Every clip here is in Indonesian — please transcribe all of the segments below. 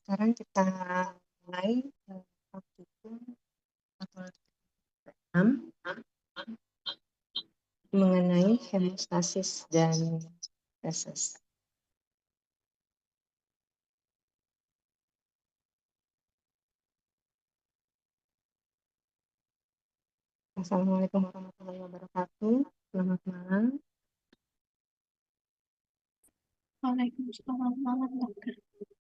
Sekarang kita mulai praktikum atau 6 mengenai hemostasis dan feses. Assalamualaikum warahmatullahi wabarakatuh. Selamat malam. Waalaikumsalam warahmatullahi wabarakatuh.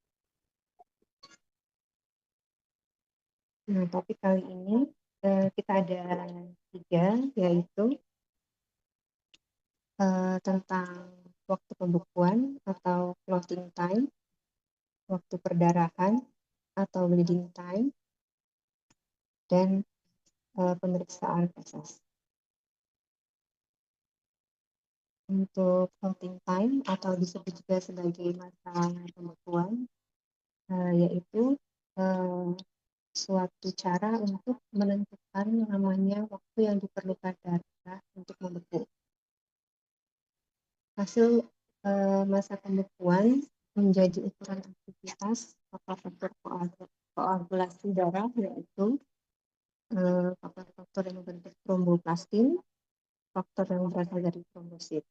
Nah, topik kali ini kita ada 3, yaitu tentang waktu pembekuan atau clotting time, waktu perdarahan atau bleeding time, dan pemeriksaan feses. Untuk clotting time atau disebut juga sebagai masa pembekuan, yaitu suatu cara untuk menentukan namanya waktu yang diperlukan darah untuk membeku. Hasil masa pembekuan menjadi ukuran aktivitas atau faktor koagulasi darah, yaitu faktor-faktor yang membentuk tromboplastin, faktor yang berasal dari trombosit.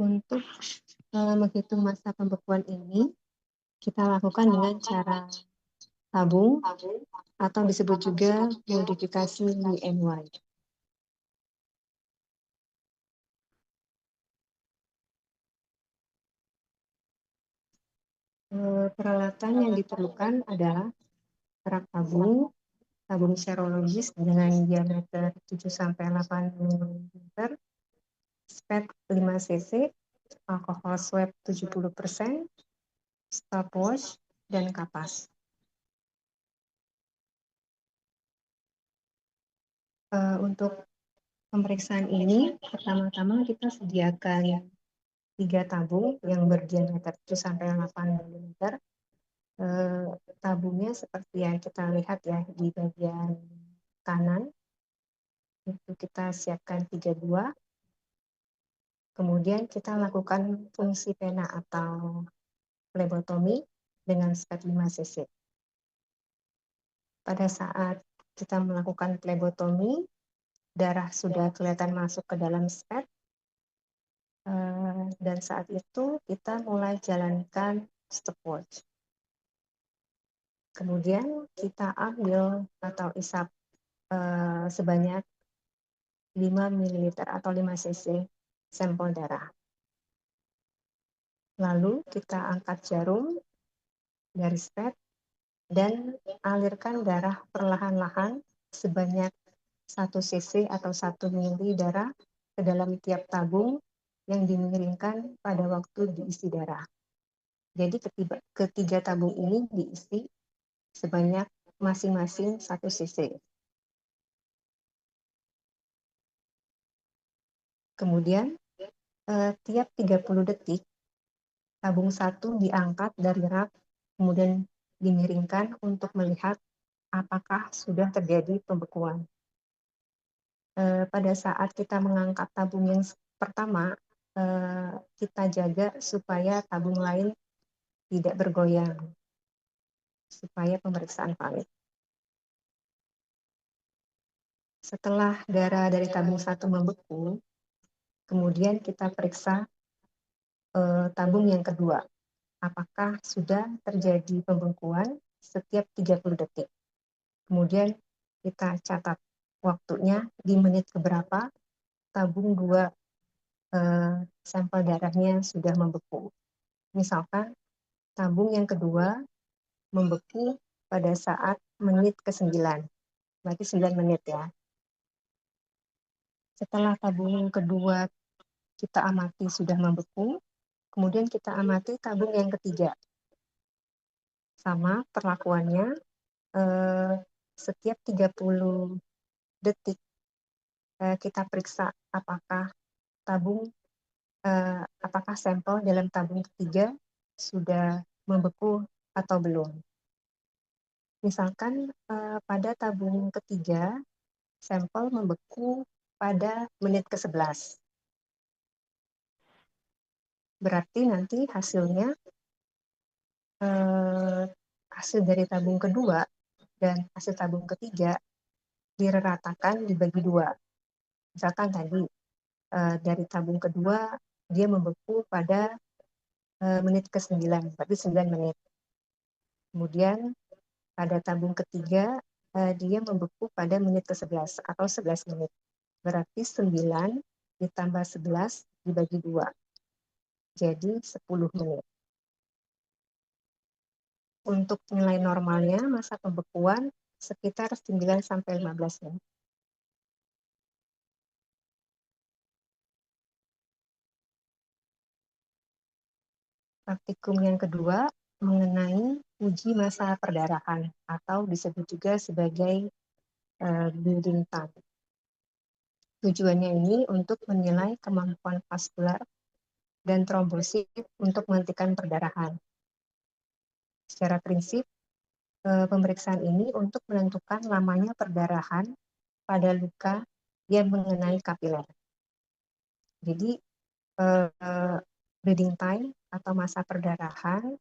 Untuk menghitung masa pembekuan ini, kita lakukan dengan cara tabung atau disebut juga modifikasi UNY. Peralatan yang diperlukan adalah perak tabung serologis dengan diameter 7-8 mm, spet 5 cc, alkohol swab 70%, stopwatch, dan kapas. Untuk pemeriksaan ini, pertama-tama kita sediakan 3 tabung yang berdiameter 7-8 mm. Tabungnya seperti yang kita lihat ya di bagian kanan, itu kita siapkan 3 buah. Kemudian kita lakukan fungsi pena atau flebotomi dengan spet 5 cc. Pada saat kita melakukan flebotomi, darah sudah kelihatan masuk ke dalam spet, dan saat itu kita mulai jalankan stopwatch. Kemudian kita ambil atau isap sebanyak 5 ml atau 5 cc sampel darah. Lalu kita angkat jarum dari spet dan alirkan darah perlahan-lahan sebanyak 1 cc atau 1 ml darah ke dalam tiap tabung yang dimiringkan pada waktu diisi darah. Jadi ketiga tabung ini diisi sebanyak masing-masing 1 cc. Kemudian tiap 30 detik tabung 1 diangkat dari rak, kemudian dimiringkan untuk melihat apakah sudah terjadi pembekuan. Pada saat kita mengangkat tabung yang pertama, kita jaga supaya tabung lain tidak bergoyang, supaya pemeriksaan valid. Setelah darah dari tabung 1 membeku, kemudian kita periksa tabung yang kedua, apakah sudah terjadi pembekuan setiap 30 detik. Kemudian kita catat waktunya di menit keberapa tabung 2 sampel darahnya sudah membeku. Misalkan tabung yang kedua membeku pada saat menit ke-9, berarti 9 menit ya. Setelah tabung kedua kita amati sudah membeku, kemudian kita amati tabung yang ketiga. Sama perlakuannya, setiap 30 detik kita periksa apakah apakah sampel dalam tabung ketiga sudah membeku atau belum. Misalkan pada tabung ketiga sampel membeku pada menit ke-11. Berarti nanti hasilnya hasil dari tabung kedua dan hasil tabung ketiga diratakan dibagi dua. Misalkan tadi dari tabung kedua dia membeku pada menit ke-9, berarti 9 menit. Kemudian pada tabung ketiga dia membeku pada menit ke-11 atau 11 menit. Berarti 9 ditambah 11 dibagi 2. Jadi 10 menit. Untuk nilai normalnya masa pembekuan sekitar 9-15 menit. Praktikum yang kedua mengenai uji massa perdarahan atau disebut juga sebagai bleeding time. Tujuannya ini untuk menilai kemampuan vaskular dan trombosit untuk menghentikan perdarahan. Secara prinsip, pemeriksaan ini untuk menentukan lamanya perdarahan pada luka yang mengenai kapiler. Jadi, bleeding time atau masa perdarahan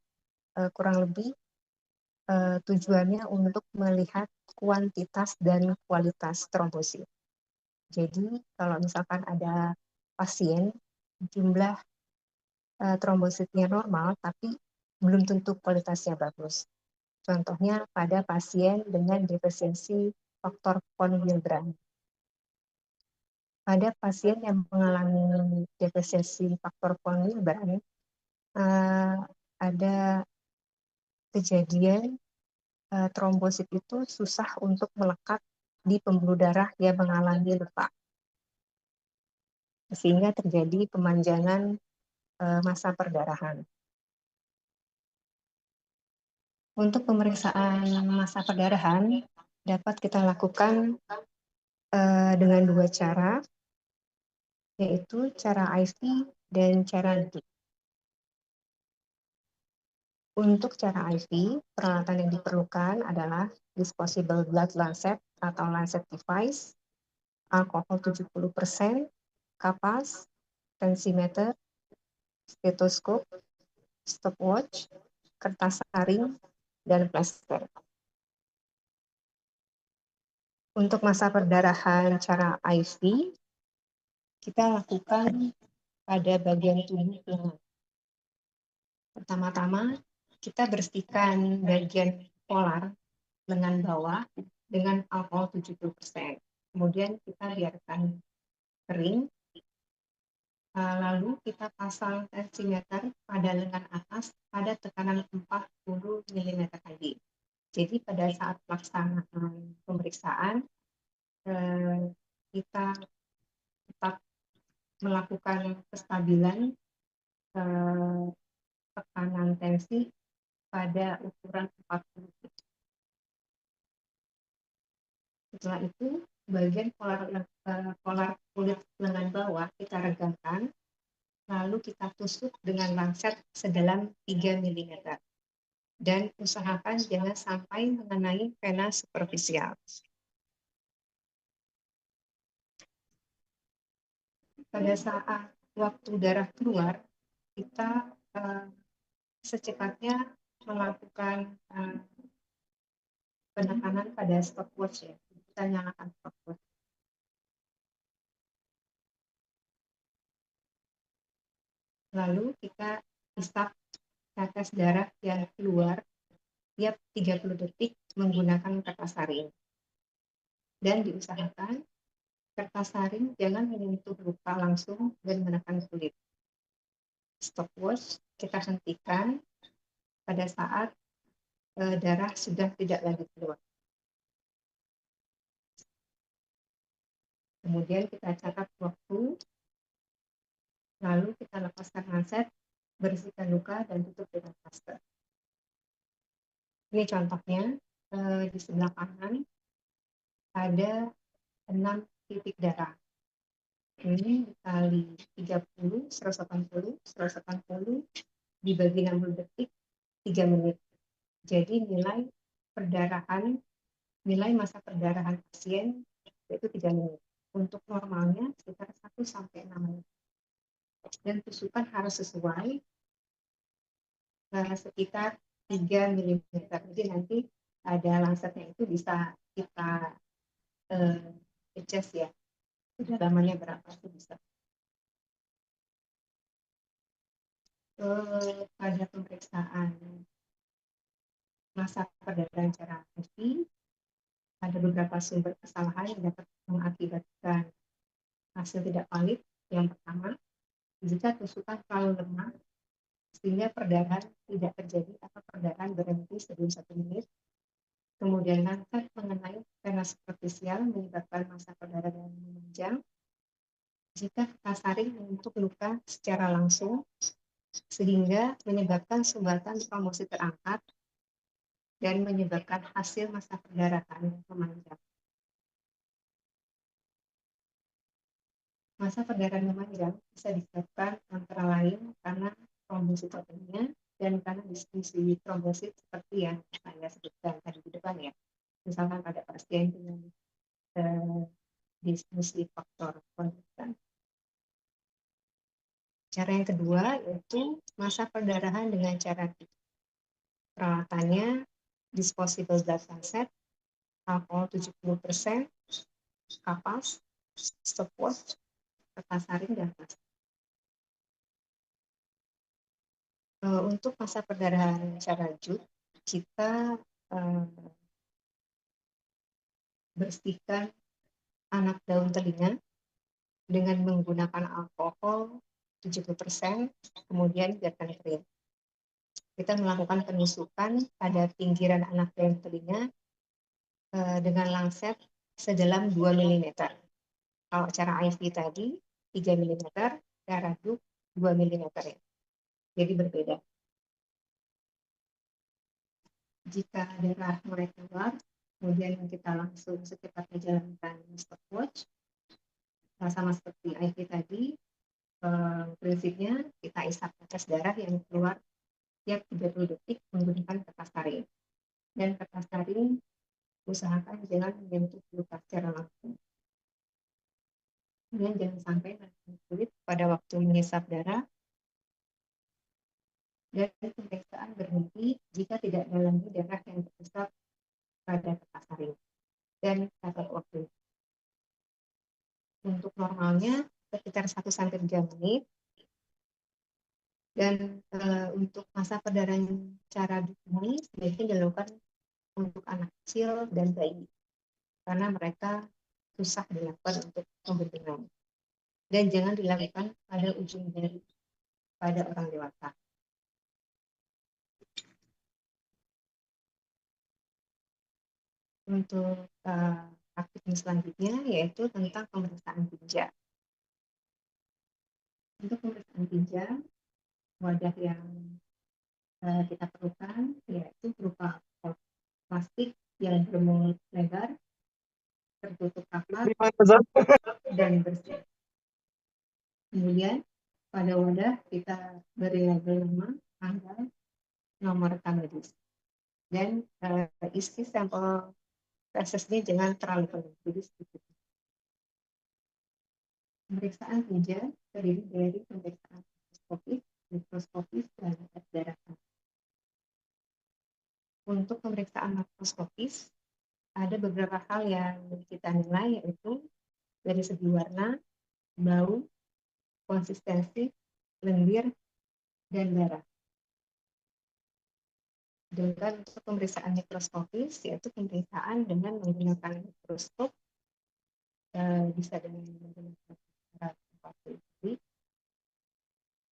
kurang lebih tujuannya untuk melihat kuantitas dan kualitas trombosit. Jadi, kalau misalkan ada pasien jumlah trombositnya normal, tapi belum tentu kualitasnya bagus. Contohnya pada pasien dengan defisiensi faktor von Willebrand. Pada pasien yang mengalami defisiensi faktor von Willebrand, ada kejadian trombosit itu susah untuk melekat di pembuluh darah yang mengalami luka, sehingga terjadi pemanjangan massa perdarahan. Untuk pemeriksaan massa perdarahan dapat kita lakukan dengan dua cara, yaitu cara IV dan cara drip. Untuk cara IV, peralatan yang diperlukan adalah disposable blood lancet atau lancet device, alkohol 70%, kapas, tensimeter, stetoskop, stopwatch, kertas saring, dan plester. Untuk massa perdarahan cara IV, kita lakukan pada bagian tubuh lengan. Pertama-tama, kita bersihkan bagian polar lengan bawah dengan alkohol 70%. Kemudian kita biarkan kering, lalu kita pasang tensimeter pada lengan atas pada tekanan 40 mm tadi. Jadi pada saat pelaksanaan pemeriksaan, kita tetap melakukan kestabilan tekanan tensi pada ukuran 40. Setelah itu, bagian polar kulit lengan bawah kita regangkan, lalu kita tusuk dengan lancet sedalam 3 mm. Dan usahakan jangan sampai mengenai vena superficial. Pada saat waktu darah keluar, kita secepatnya melakukan penekanan pada stopwatch ya. Kita nyalakan stopwatch. Lalu kita hisap tetes darah yang keluar tiap 30 detik menggunakan kertas saring. Dan diusahakan kertas saring jangan menyentuh luka langsung dan menekan kulit. Stopwatch kita hentikan pada saat darah sudah tidak lagi keluar. Kemudian kita catat waktu, lalu kita lepaskan lancet, bersihkan luka dan tutup dengan plaster. Ini contohnya, di sebelah kanan ada 6 titik darah. Ini dikali 30, 180, 180 dibagi 60 detik, 3 menit. Jadi nilai masa perdarahan pasien yaitu 3 menit. Untuk normalnya sekitar 1-6 menit. Dan tusukan harus sesuai, sekitar 3 mm. Jadi nanti ada lancetnya itu bisa kita adjust ya, kedalamannya berapa itu bisa. Pada pemeriksaan masa perdarahan secara aktif, ada beberapa sumber kesalahan yang dapat mengakibatkan hasil tidak valid. Yang pertama, jika tusukan terlalu lemah sehingga perdarahan tidak terjadi atau perdarahan berhenti sebelum 1 menit. Kemudian lancet mengenai vena superficial menyebabkan masa perdarahan yang memanjang. Jika kasaring membentuk luka secara langsung sehingga menyebabkan sumbatan promosi terangkat dan menyebabkan hasil masa perdarahan yang memanjang. Masa perdarahan memanjang bisa disebabkan antara lain karena trombositopenia dan karena distribusi trombosit seperti yang saya sebutkan tadi di depan ya. Misalkan pada pasien dengan distribusi faktor konfliktan. Cara yang kedua yaitu masa perdarahan dengan cara peralatannya disposable blood set, alkohol 70%, kapas, stopwatch, kertas saring, dan plastik. Untuk masa perdarahan secara lanjut, kita bersihkan anak daun telinga dengan menggunakan alkohol 70%, kemudian biarkan kering. Kita melakukan penusukan pada pinggiran anak daun telinga dengan lancet sedalam 2 mm. Kalau cara IV tadi 3 mm, cara DUK 2 mm ya. Jadi berbeda. Jika darah mulai keluar, kemudian kita langsung secepatnya jalankan stopwatch. Sama seperti IV tadi, prinsipnya kita isap tetes darah yang keluar tiap 30 detik menggunakan kertas taring. Dan kertas taring usahakan jangan menyentuh luka secara langsung. Kemudian jangan sampai kulit pada waktu menghisap darah, dan pemeriksaan berhenti jika tidak ada lagi darah yang terhisap pada kertas taring dan catat waktu. Untuk normalnya sekitar 1-3 menit. Dan untuk masa perdarahan cara ini sebaiknya dilakukan untuk anak kecil dan bayi karena mereka susah dilakukan untuk pembentukan, dan jangan dilakukan pada ujung jari pada orang dewasa. Untuk aktivitas selanjutnya yaitu tentang pemeriksaan tinja. Untuk pemeriksaan tinja, wadah yang kita perlukan yaitu berupa plastik yang bermulut lebar, tertutup rapat, dan bersih. Kemudian pada wadah kita beri label nama, tanggal, nomor rekam medis, dan isi sampel fesesnya jangan terlalu penuh, jadi sedikit. Pemeriksaan tinja terdiri dari pemeriksaan makroskopis, mikroskopis, dan darah. Untuk pemeriksaan makroskopis ada beberapa hal yang kita nilai, yaitu dari segi warna, bau, konsistensi, lendir, dan darah. Sedangkan untuk pemeriksaan mikroskopis yaitu pemeriksaan dengan menggunakan mikroskop, bisa dengan menggunakan alat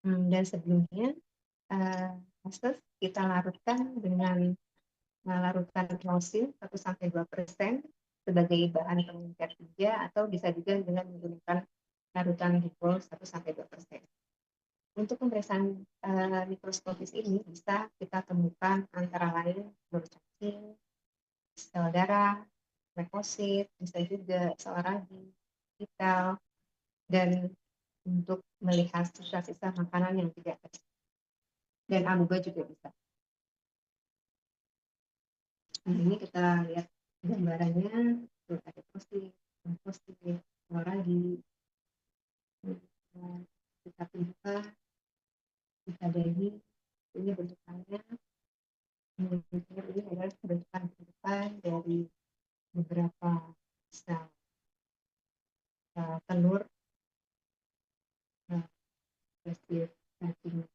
dan sebelumnya proses kita larutkan dengan melarutkan klosil 1-2% sebagai bahan pengikat tinja, atau bisa juga dengan menggunakan larutan glikol 1-2%. Untuk pemeriksaan mikroskopis ini bisa kita temukan antara lain telur cacing, sel darah, leukosit, bisa juga sel ragi, vital, dan untuk melihat sisa-sisa makanan yang tidak tersedia. Dan amuba juga bisa. Nah, ini kita lihat gambarannya, ada leukosit, sel ragi, kita buka, bisa daging, ini bentukannya. Ini adalah bentukan-bentukan dari beberapa sel telur spesies cacing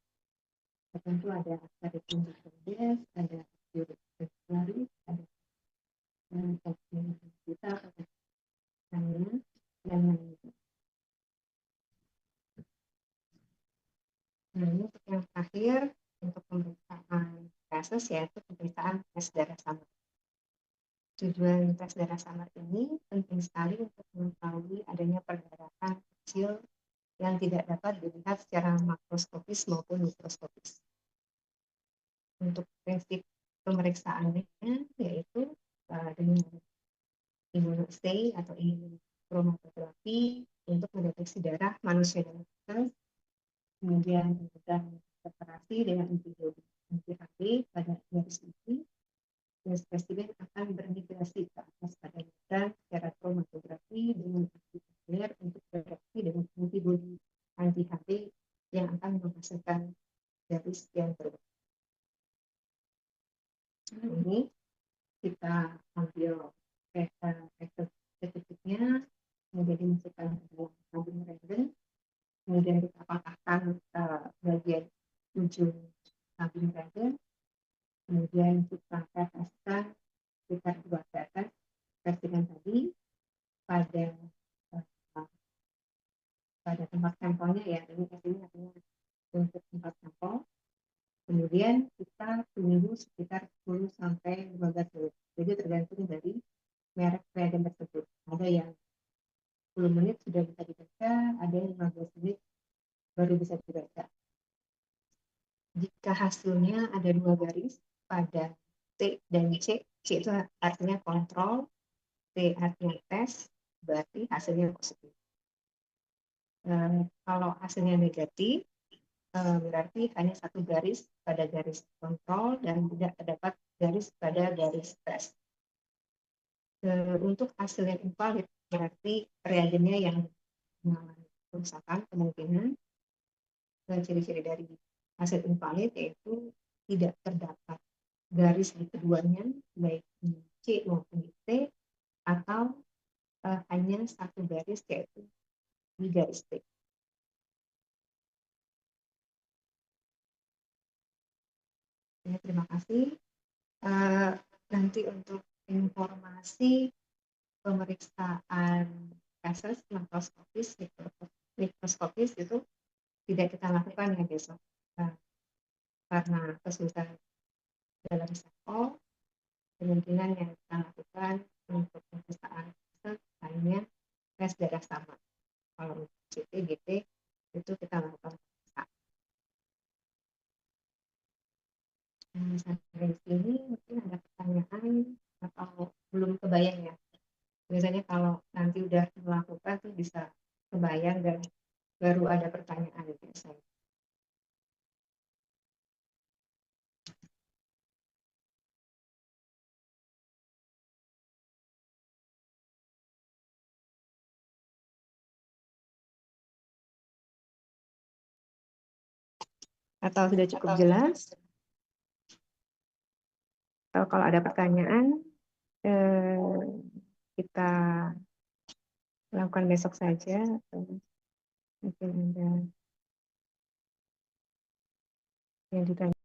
tertentu. Ada Ascaridium viridis, ada Ascaridium ada cacing kita, ada lainnya dan lainnya. Nah, ini yang terakhir untuk pemeriksaan kasus, yaitu pemeriksaan tes darah samar. Tujuan tes darah samar ini penting sekali untuk mengetahui adanya perdarahan kecil yang tidak dapat dilihat secara makroskopis maupun mikroskopis. Untuk prinsip pemeriksaannya yaitu dengan immunoassay atau immunochromatografi untuk mendeteksi darah manusia dan kemudian melakukan separasi dengan antibodi anti-HB pada garis ini, dan spesimen akan bermigrasi ke atas pada dan secara kromatografi dengan anti-HB untuk bereaksi dengan antibodi anti-HB yang akan menghasilkan garis yang berbeda. Nah, ini kita ambil spesifiknya, kemudian dimasukkan ke dalam tabung regen, kemudian kita patahkan bagian ujung tabung regen, kemudian kita teteskan sekitar 2 tetes testigan tadi pada tempat sampelnya, ya. Ini artinya untuk tempat sampel. Kemudian kita tunggu sekitar 10 sampai 15 menit. Jadi tergantung dari merek reagen tersebut. Ada yang 10 menit sudah bisa dibaca, ada yang 15 menit baru bisa dibaca. Jika hasilnya ada 2 garis pada T dan C, C itu artinya kontrol, T artinya tes, berarti hasilnya positif. Kalau hasilnya negatif, berarti hanya 1 garis pada garis kontrol dan tidak terdapat garis pada garis tes. Untuk hasil yang invalid, berarti reagennya yang mengalami kerusakan, kemungkinan ciri-ciri dari hasil invalid yaitu tidak terdapat garis di keduanya, baik di C maupun di T, atau hanya 1 garis yaitu di garis T. Ya, terima kasih. Nanti untuk informasi pemeriksaan kasus mikroskopis itu tidak kita lakukan ya besok, karena kesulitan dalam sampel. Kemungkinan yang kita lakukan untuk pemeriksaan kasus hanya tes darah samar. Kalau untuk CT, GT itu kita lakukan pemeriksaan. Sampai di sini mungkin ada pertanyaan atau belum kebayang ya. Biasanya kalau nanti udah melakukan tuh bisa kebayang dan baru ada pertanyaan biasanya. Atau sudah cukup jelas? Atau kalau ada pertanyaan, kita lakukan besok saja, atau mungkin ada yang ditanya.